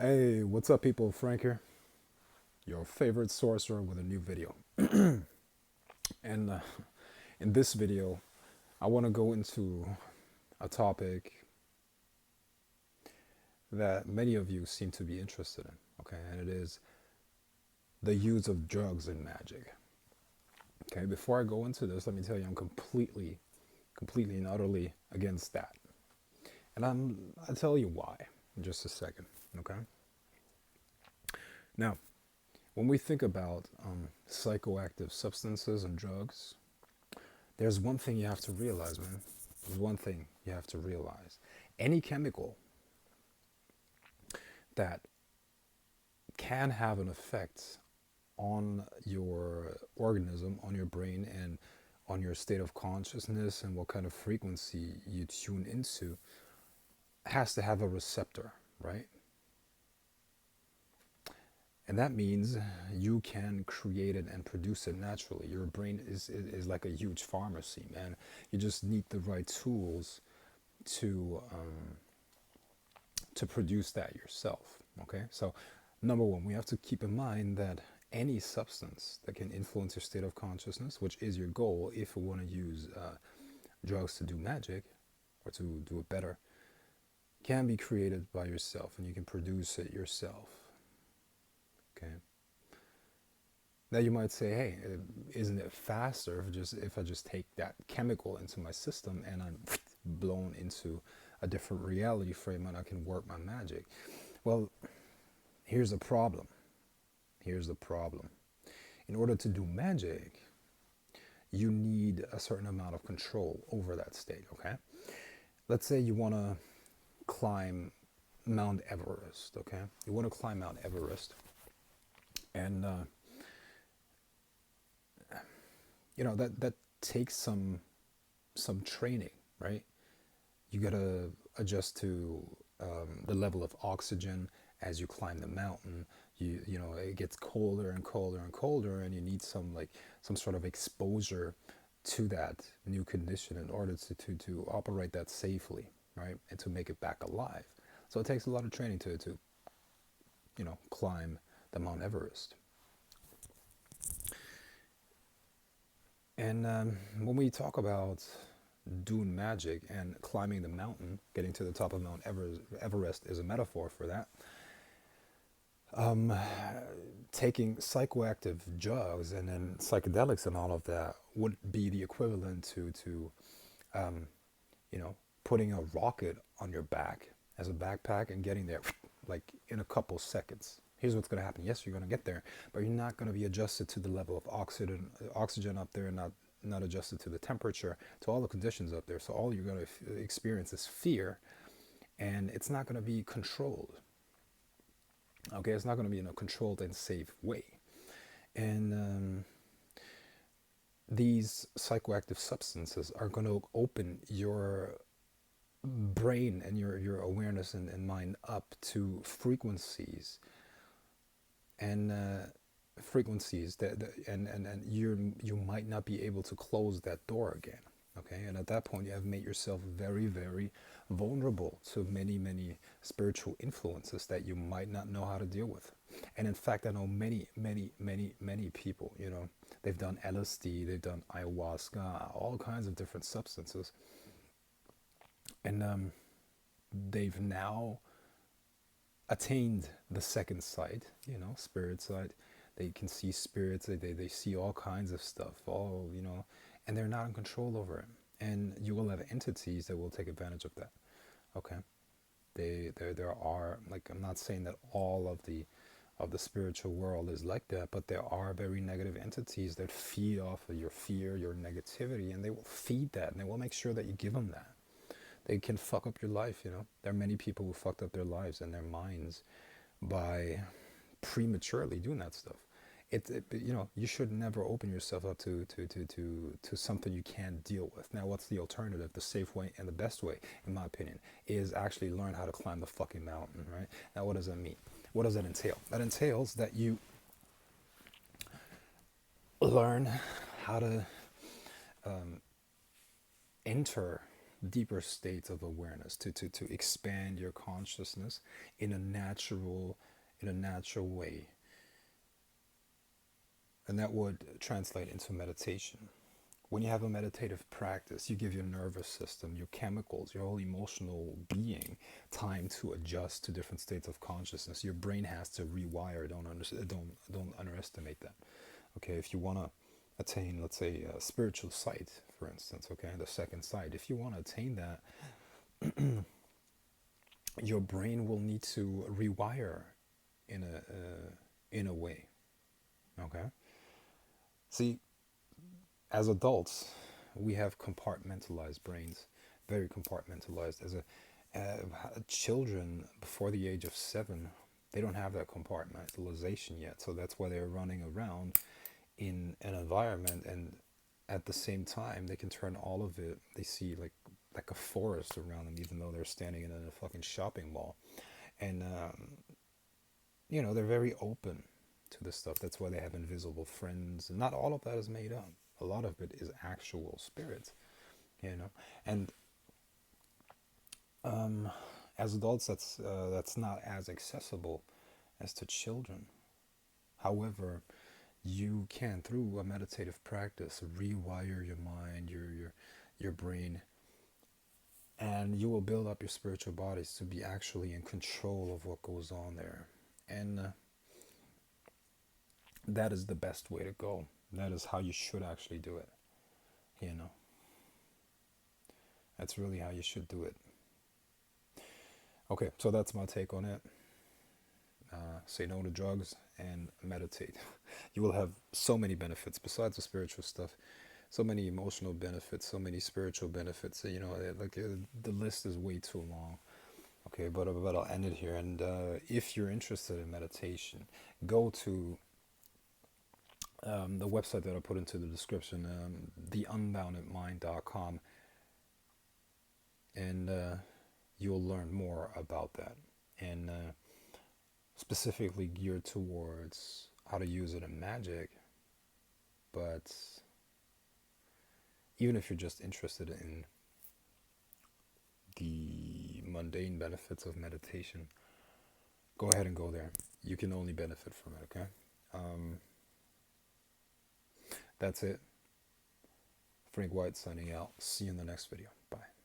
Hey, what's up, people? Frank here, your favorite sorcerer with a new video. And in this video, I want to go into a topic that many of you seem to be interested in, okay? And it is the use of drugs in magic. Okay, before I go into this, let me tell you I'm completely and utterly against that. And I'll tell you why in just a second, okay? Now, when we think about psychoactive substances and drugs, there's one thing you have to realize, man. There's one thing you have to realize. Any chemical that can have an effect on your organism, on your brain, and on your state of consciousness and what kind of frequency you tune into has to have a receptor, right? And that means you can create it and produce it naturally. Your brain is like a huge pharmacy, man. You just need the right tools to produce that yourself. Okay, so number one, we have to keep in mind that any substance that can influence your state of consciousness, which is your goal if you want to use drugs to do magic or to do it better, can be created by yourself and you can produce it yourself. Okay. Now you might say, hey, isn't it faster if I just take that chemical into my system and I'm blown into a different reality frame and I can work my magic? Well, here's the problem. Here's the problem. In order to do magic, you need a certain amount of control over that state, okay? Let's say you want to climb Mount Everest, okay? You want to climb Mount Everest, and that takes some training, right? You gotta adjust to the level of oxygen as you climb the mountain. You know it gets colder and colder and colder, and you need some sort of exposure to that new condition in order to operate that safely, right? And to make it back alive. So it takes a lot of training to climb the Mount Everest. And when we talk about doing magic and climbing the mountain, getting to the top of Mount Everest is a metaphor for that. Um, Taking psychoactive drugs and then psychedelics and all of that would be the equivalent to um, putting a rocket on your back as a backpack and getting there like in a couple seconds. Here's what's going to happen. Yes, you're going to get there, but you're not going to be adjusted to the level of oxygen up there, and not adjusted to the temperature, to all the conditions up there. So all you're going to experience is fear, and it's not going to be controlled. Okay, it's not going to be in a controlled and safe way. And these psychoactive substances are going to open your brain and your awareness and mind up to frequencies and frequencies that and you might not be able to close that door again. Okay, and at that point you have made yourself very, very vulnerable to many spiritual influences that you might not know how to deal with. And in fact, I know many people, they've done LSD, they've done ayahuasca, all kinds of different substances, and they've now attained the second sight, spirit sight. They can see spirits, they see all kinds of stuff, and they're not in control over it. And you will have entities that will take advantage of that. Okay. There are, like, I'm not saying that all of the spiritual world is like that, but there are very negative entities that feed off of your fear, your negativity, and they will feed that and they will make sure that you give them that. They can fuck up your life. There are many people who fucked up their lives and their minds by prematurely doing that stuff. You should never open yourself up to something you can't deal with. Now, what's the alternative? The safe way and the best way, in my opinion, is actually learn how to climb the fucking mountain, right? Now, what does that mean? What does that entail? That entails that you learn how to enter deeper states of awareness, to expand your consciousness in a natural way. And that would translate into meditation. When you have a meditative practice, you give your nervous system, your chemicals, your whole emotional being time to adjust to different states of consciousness. Your brain has to rewire. Don't underestimate that. Okay, if you want to attain, let's say, a spiritual sight, for instance, okay, the second sight, if you want to attain that, your brain will need to rewire in a way. Okay, see, as adults, we have compartmentalized brains, very compartmentalized. As children before the age of 7, they don't have that compartmentalization yet, so that's why they're running around in an environment, and at the same time they can turn all of it, they see like a forest around them, even though they're standing in a fucking shopping mall. And they're very open to this stuff. That's why they have invisible friends, and not all of that is made up. A lot of it is actual spirits, and as adults, that's not as accessible as to children. However, you can, through a meditative practice, rewire your mind, your brain, and you will build up your spiritual bodies to be actually in control of what goes on there. And that is the best way to go. That is how you should actually do it. You know, that's really how you should do it. Okay, so that's my take on it. Say no to drugs and meditate. You will have so many benefits besides the spiritual stuff. So many emotional benefits, so many spiritual benefits. The list is way too long. Okay, but I'll end it here. And if you're interested in meditation, go to the website that I put into the description, theunboundedmind.com, and you'll learn more about that. And specifically geared towards how to use it in Magick. But even if you're just interested in the mundane benefits of meditation, go ahead and go there. You can only benefit from it, okay? That's it. Frank White signing out. See you in the next video. Bye.